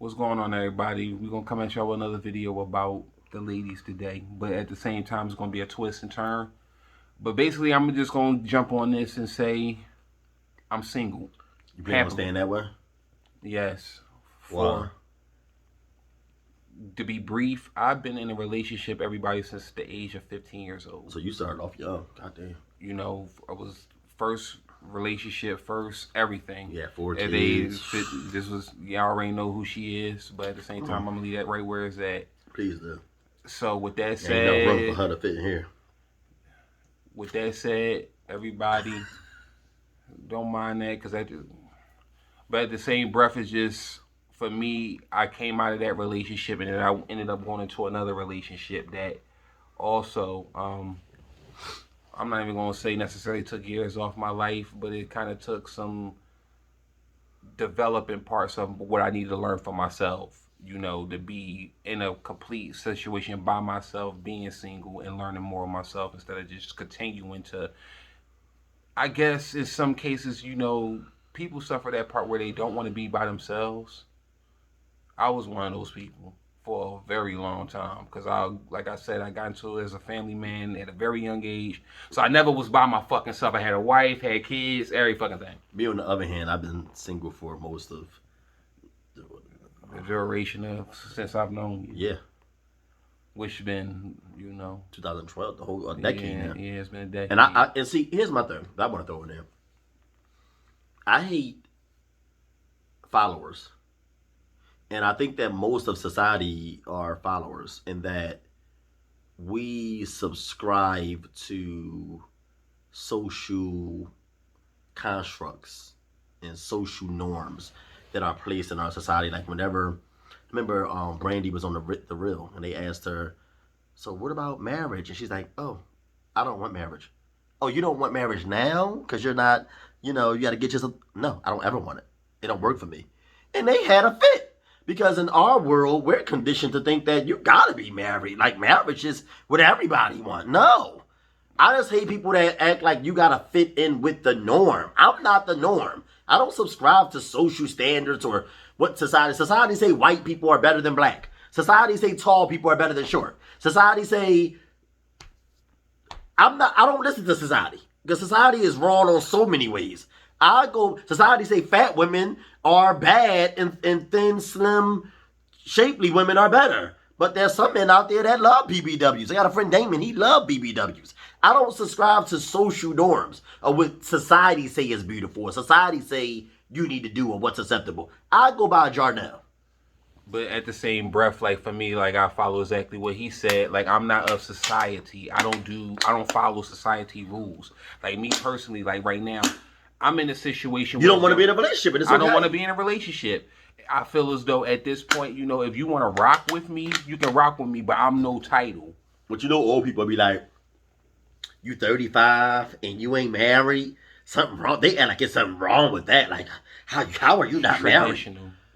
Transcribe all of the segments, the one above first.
What's going on, everybody? We're going to come at y'all with another video about the ladies today. But at the same time, it's going to be a twist and turn. But basically, I'm just going to jump on this and say I'm single. You plan on staying that way? Yes. Wow. To be brief, I've been in a relationship, everybody, since the age of 15 years old. So you started off young. Goddamn. You know, I was first relationship, first everything. Yeah, 4 At kids. this was, y'all already know who she is, but at the same time, I'm going to leave that right where it's at. Please do. So with that said, ain't no room for her to fit in here. With that said, everybody, don't mind that, but at the same breath, it's just, for me, I came out of that relationship and then I ended up going into another relationship that also, I'm not even going to say necessarily took years off my life, but it kind of took some developing parts of what I needed to learn for myself, you know, to be in a complete situation by myself, being single and learning more of myself instead of just continuing to, I guess in some cases, you know, people suffer that part where they don't want to be by themselves. I was one of those people for a very long time because like I said, I got into it as a family man at a very young age. So I never was by my fucking self. I had a wife, had kids, every fucking thing. Me, on the other hand, I've been single for most of the duration of since I've known you. Yeah. Which been, you know, 2012, the whole decade now. Yeah, it's been a decade. And see, here's my thing. I want to throw in there. I hate followers. And I think that most of society are followers, in that we subscribe to social constructs and social norms that are placed in our society. Like whenever, I remember Brandy was on the Real, and they asked her, so what about marriage? And she's like, oh, I don't want marriage. Oh, you don't want marriage now? Because you're not, you know, you got to get yourself. No, I don't ever want it. It don't work for me. And they had a fit. Because in our world, we're conditioned to think that you gotta be married. Like marriage is what everybody wants. No. I just hate people that act like you gotta fit in with the norm. I'm not the norm. I don't subscribe to social standards or what society. Society say white people are better than black. Society say tall people are better than short. Society say I don't listen to society. Because society is wrong on so many ways. Society say fat women are bad and thin, slim, shapely women are better. But there's some men out there that love BBWs. I got a friend, Damon, he loved BBWs. I don't subscribe to social norms or what society say is beautiful, or society say you need to do or what's acceptable. I go by Jarnell. But at the same breath, like for me, like I follow exactly what he said. Like I'm not of society. I don't follow society rules. Like me personally, like right now, I'm in a situation where you don't want to be in a relationship. And it's okay. I don't want to be in a relationship. I feel as though at this point, you know, if you want to rock with me, you can rock with me, but I'm no title. But you know, old people be like, you 35 and you ain't married? Something wrong? They act like it's something wrong with that. Like, how are you not married?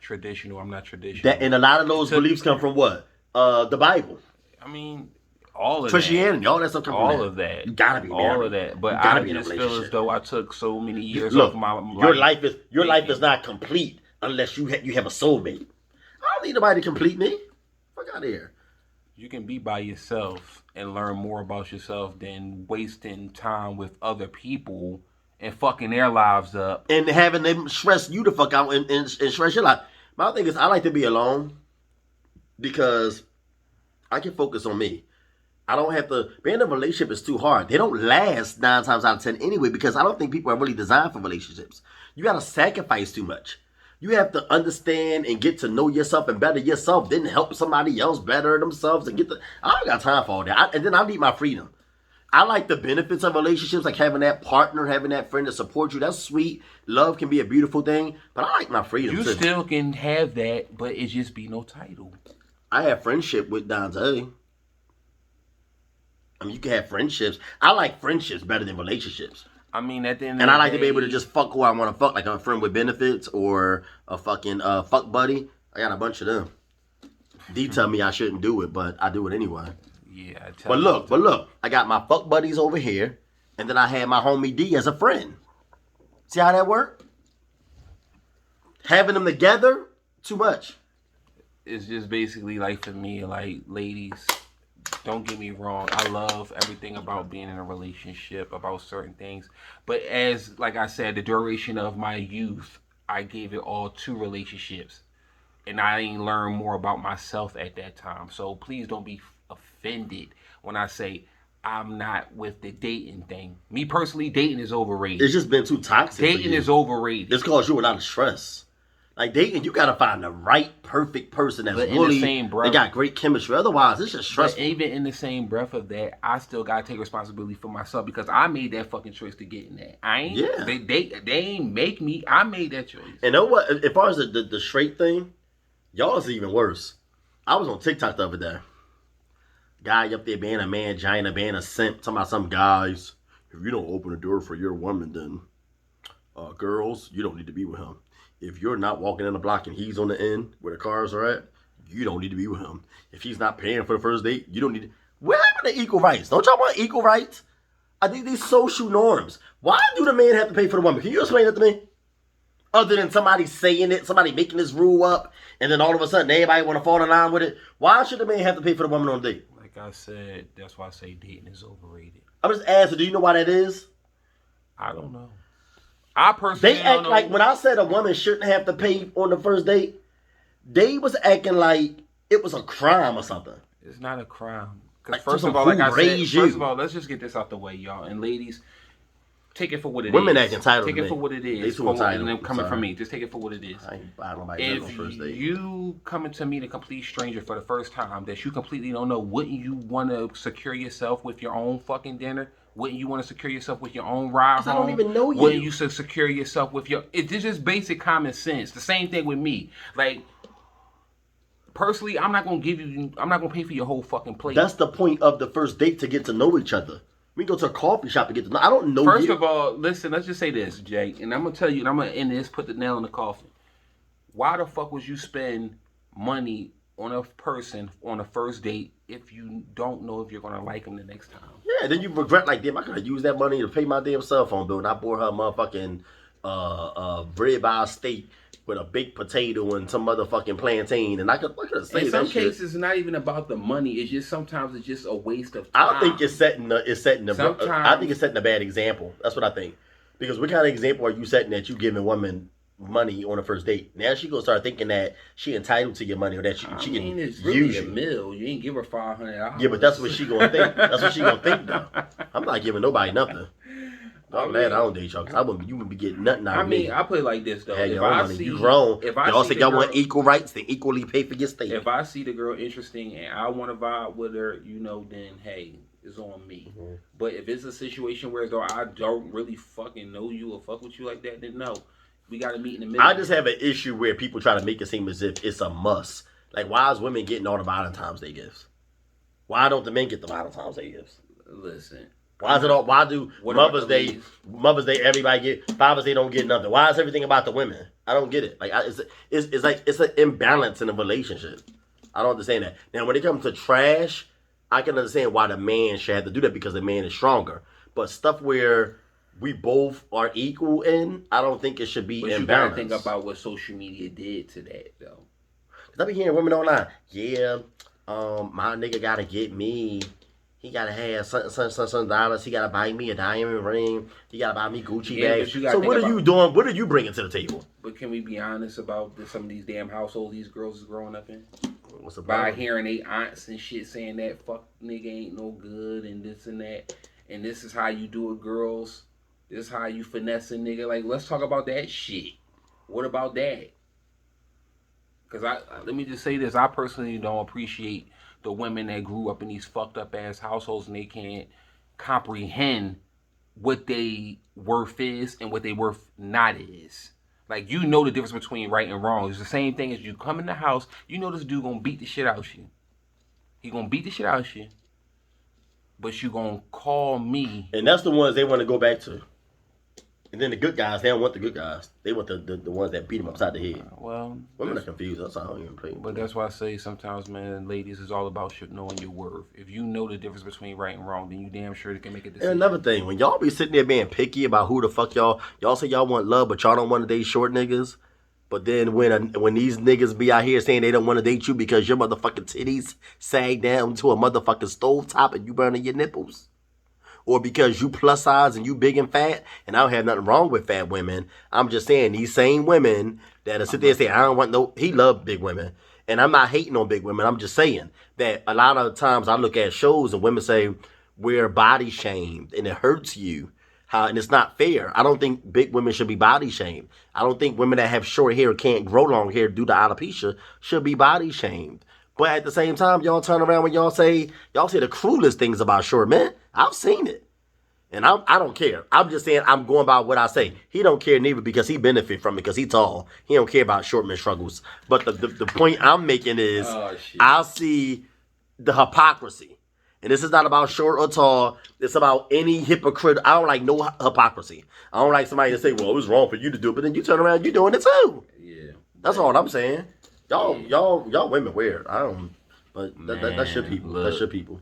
Traditional. I'm not traditional. And a lot of those beliefs come from what? The Bible. I mean, all of Christianity, all that stuff comes from all of that. You gotta be married. All of that. But I just feel as though I took so many years off my life. Your life is not complete unless you have a soulmate. I don't need nobody to complete me. Fuck out of here. You can be by yourself and learn more about yourself than wasting time with other people and fucking their lives up. And having them stress you the fuck out and stress your life. My thing is, I like to be alone because I can focus on me. I don't have to. Being in a relationship is too hard. They don't last 9 times out of 10 anyway, because I don't think people are really designed for relationships. You got to sacrifice too much. You have to understand and get to know yourself and better yourself, then help somebody else better themselves and I don't got time for all that. And then I need my freedom. I like the benefits of relationships, like having that partner, having that friend to support you. That's sweet. Love can be a beautiful thing, but I like my freedom too. You still can have that, but it just be no title. I have friendship with Dante. I mean, you can have friendships. I like friendships better than relationships. I mean, at the end of and the I like day, to be able to just fuck who I want to fuck, like a friend with benefits or a fucking fuck buddy. I got a bunch of them. D tell me I shouldn't do it, but I do it anyway. Yeah, but look, I got my fuck buddies over here, and then I had my homie D as a friend. See how that worked? Having them together, too much. it's just basically like for me, like ladies, don't get me wrong. I love everything about being in a relationship, about certain things. But as like I said, the duration of my youth, I gave it all to relationships. And I ain't learned more about myself at that time. So please don't be offended when I say I'm not with the dating thing. Me personally, dating is overrated. It's just been too toxic. Dating is overrated. It's caused you a lot of stress. Like dating, you gotta find the right, perfect person that's really they got great chemistry. Otherwise, it's just stressful. But even in the same breath of that, I still gotta take responsibility for myself because I made that fucking choice to get in that. I ain't. Yeah. They ain't make me. I made that choice. And know what? As far as the straight thing, y'all is even worse. I was on TikTok the other day. Guy up there being a mangina, being a simp, talking about some guys. If you don't open the door for your woman, then girls, you don't need to be with him. If you're not walking in the block and he's on the end where the cars are at, you don't need to be with him. If he's not paying for the first date, you don't need to. What happened to equal rights? Don't y'all want equal rights? I think these social norms. Why do the man have to pay for the woman? Can you explain that to me? Other than somebody saying it, somebody making this rule up, and then all of a sudden everybody want to fall in line with it. Why should the man have to pay for the woman on a date? Like I said, that's why I say dating is overrated. I'm just asking, do you know why that is? I don't know. I personally they act like when I said a woman shouldn't have to pay on the first date, they was acting like it was a crime or something. It's not a crime. Because first of all, like I said, first of all, let's just get this out the way, y'all. And ladies, take it for what it is. Women act entitled. Take it for what it is. They too entitled. And them coming from me. Just take it for what it is. I ain't buying nobody if on first date. you coming to meet a complete stranger for the first time that you completely don't know, wouldn't you want to secure yourself with your own fucking dinner? Wouldn't you want to secure yourself with your own ride home? I don't even know you. Wouldn't you secure yourself with your... It's just basic common sense. The same thing with me. Like, personally, I'm not going to pay for your whole fucking plate. That's the point of the first date, to get to know each other. We go to a coffee shop to get to know... I don't know First of all, listen, let's just say this, Jay. And I'm going to tell you, and I'm going to end this, put the nail in the coffin. Why the fuck would you spend money on a person on a first date if you don't know if you're going to like them the next time? Yeah, then you regret like, damn, I could have used that money to pay my damn cell phone bill, and I bought her a motherfucking ribeye steak with a baked potato and some motherfucking plantain, and I could have saved that shit. In some cases, it's not even about the money. It's just sometimes it's just a waste of time. I think it's setting a bad example. That's what I think. Because what kind of example are you setting that you giving women money on a first date? Now she gonna start thinking that she entitled to your money, or that she can it's really use a meal. You ain't give her $500. Yeah, but that's what she gonna think. That's what she gonna think though. I'm not giving nobody nothing. I'm glad I don't date y'all, because you wouldn't be getting nothing out of me. I put it like this though. If I see, you grown. Y'all say y'all want equal rights, then equally pay for your steak. If I see the girl interesting and I want to vibe with her, then hey, it's on me. Mm-hmm. But if it's a situation where though I don't really fucking know you or fuck with you like that, then no. We got to meet in the middle. I just have an issue where people try to make it seem as if it's a must. Like, why is women getting all the Valentine's Day gifts? Why don't the men get the Valentine's Day gifts? Listen. Why is it all? Why do Mother's Day everybody get? Father's Day don't get nothing. Why is everything about the women? I don't get it. Like, it's an imbalance in a relationship. I don't understand that. Now, when it comes to trash, I can understand why the man should have to do that, because the man is stronger. But stuff where we both are equal in, I don't think it should be imbalanced. You gotta think about what social media did to that, though. Cause I be hearing women online, my nigga gotta get me. He gotta have some dollars. He gotta buy me a diamond ring. He gotta buy me Gucci bags. So what are you doing? What are you bringing to the table? But can we be honest about some of these damn households these girls is growing up in? What's the By hearing they aunts and shit saying that fuck nigga ain't no good and this and that, and this is how you do it, girls. This is how you finesse a nigga. Like, let's talk about that shit. What about that? Because let me just say this. I personally don't appreciate the women that grew up in these fucked up ass households and they can't comprehend what they worth is and what they worth not is. Like, you know the difference between right and wrong. It's the same thing as you come in the house, you know this dude gonna beat the shit out of you. He gonna beat the shit out of you. But you gonna call me. And that's the ones they want to go back to. And then the good guys, they don't want the good guys. They want the ones that beat them upside the head. Well, women are confused. That's how I don't even play. But that's why I say sometimes, man, ladies, it's all about knowing your worth. If you know the difference between right and wrong, then you damn sure can make a decision. And another thing, when y'all be sitting there being picky about who the fuck y'all say y'all want love, but y'all don't want to date short niggas. But then when these niggas be out here saying they don't want to date you because your motherfucking titties sag down to a motherfucking stovetop and you burning your nipples, or because you plus size and you big and fat, and I don't have nothing wrong with fat women. I'm just saying these same women that'll sit there and say, I don't want no, he love big women. And I'm not hating on big women. I'm just saying that a lot of times I look at shows and women say, we're body shamed and it hurts you. And it's not fair. I don't think big women should be body shamed. I don't think women that have short hair can't grow long hair due to alopecia should be body shamed. But at the same time, y'all turn around when y'all say the cruelest things about short men. I've seen it. And I don't care. I'm just saying I'm going by what I say. He don't care neither because he benefit from it because he tall. He don't care about short men struggles. But the point I'm making is I see the hypocrisy. And this is not about short or tall. It's about any hypocrite. I don't like no hypocrisy. I don't like somebody to say, well, it was wrong for you to do it. But then you turn around, you're doing it too. Yeah. That's all I'm saying. Y'all women weird. I don't. But that's your people. Look, that's your people.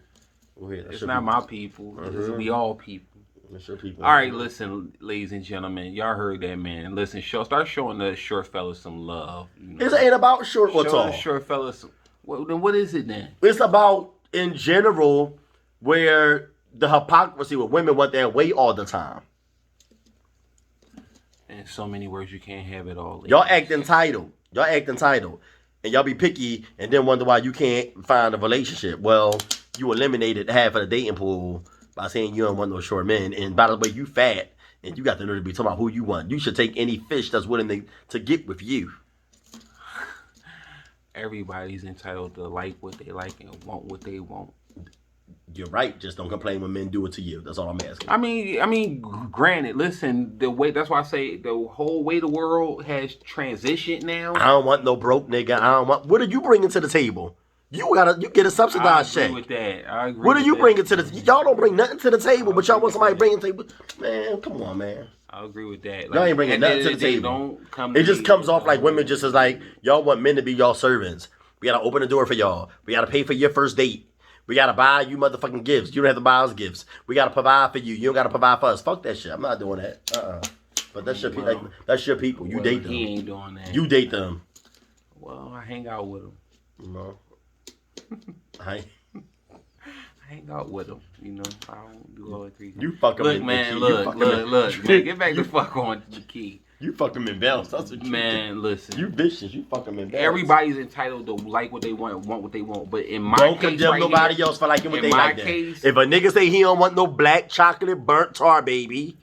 It's not my people. We all people. That's your people. All right, listen, ladies and gentlemen. Y'all heard that, man. Listen, start showing the short fellas some love. You know? It ain't about short or tall. Show the short fellas some, then what is it then? It's about, in general, where the hypocrisy with women want their way all the time. In so many words, you can't have it all. Y'all act entitled. And y'all be picky and then wonder why you can't find a relationship. Well, you eliminated half of the dating pool by saying you don't want no short men. And by the way, you fat and you got the nerve to be talking about who you want. You should take any fish that's willing to get with you. Everybody's entitled to like what they like and want what they want. You're right. Just don't complain when men do it to you. That's all I'm asking. I mean, granted, listen, that's why I say the whole way the world has transitioned now. I don't want no broke nigga. What are you bringing to the table? You get a subsidized check. I agree with that. I agree. What are you bringing to the? Y'all don't bring nothing to the table, but y'all want somebody bringing to the table. Man, come on, man. I agree with that. Y'all ain't bringing nothing to the table. It just comes off like women just is like, y'all want men to be y'all servants. We gotta open the door for y'all. We gotta pay for your first date. We gotta buy you motherfucking gifts. You don't have to buy us gifts. We gotta provide for you. You don't gotta provide for us. Fuck that shit. I'm not doing that. But that's your people. That's your people. You date them. He ain't doing that. You date them. Well, I hang out with them. No. I hang out with them. You know, I don't do all the three things. You fuck them. Look, man. Look, man. Get back the fuck on the key. You fuck them in balance. That's what you man, do. Listen. You vicious. You fuck them in balance. Everybody's entitled to like what they want what they want. But in my don't case, condemn nobody else for liking what they like. Case, if a nigga say he don't want no black chocolate burnt tar baby,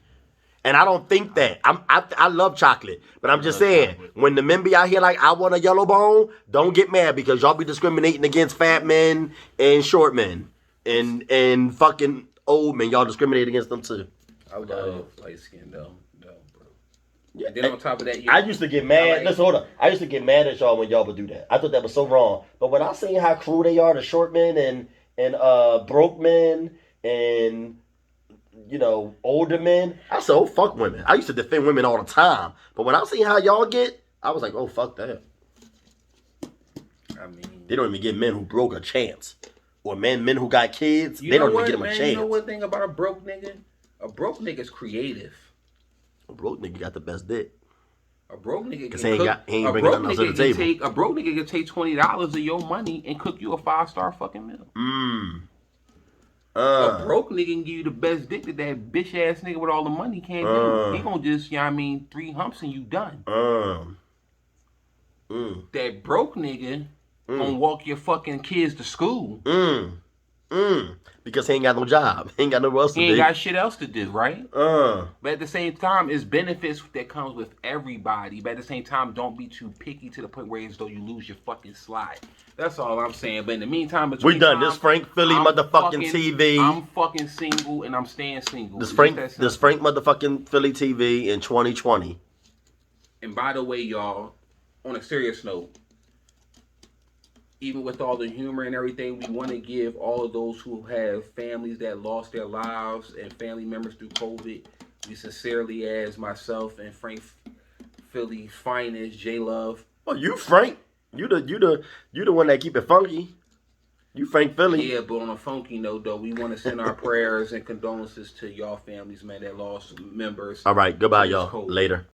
and I don't think that. I love chocolate, but I'm just saying when the men be out here like I want a yellow bone, don't get mad because y'all be discriminating against fat men and short men and fucking old men. Y'all discriminate against them too. I love light skin though. Yeah. And then on top of that, I used to get mad. Listen, hold on. I used to get mad at y'all when y'all would do that. I thought that was so wrong. But when I seen how cruel they are to short men and broke men and older men, I said, oh fuck women. I used to defend women all the time. But when I seen how y'all get, I was like, oh fuck that. I mean, they don't even give men who broke a chance, or men who got kids. They don't even give them a chance. You know one thing about a broke nigga? A broke nigga's creative. A broke nigga got the best dick. A broke nigga can ain't bringing nothing else to the table. A broke nigga can take $20 of your money and cook you a 5-star fucking meal. A broke nigga can give you the best dick that bitch ass nigga with all the money can't do. He gonna just, 3 humps and you done. That broke nigga gonna walk your fucking kids to school. Because he ain't got no job. He ain't got no else to do. He ain't got shit else to do, right? But at the same time, it's benefits that comes with everybody. But at the same time, don't be too picky to the point where it's though you lose your fucking slide. That's all I'm saying. But in the meantime, we done this Frank Philly motherfucking TV. I'm fucking single and I'm staying single. This Frank motherfucking Philly TV in 2020. And by the way, y'all, on a serious note, even with all the humor and everything, we want to give all of those who have families that lost their lives and family members through COVID. We sincerely, as myself and Frank Philly's finest, J Love. Oh, you Frank? You the one that keep it funky. You Frank Philly. Yeah, but on a funky note, though, we want to send our prayers and condolences to y'all families, man, that lost members. All right, goodbye, y'all. Later.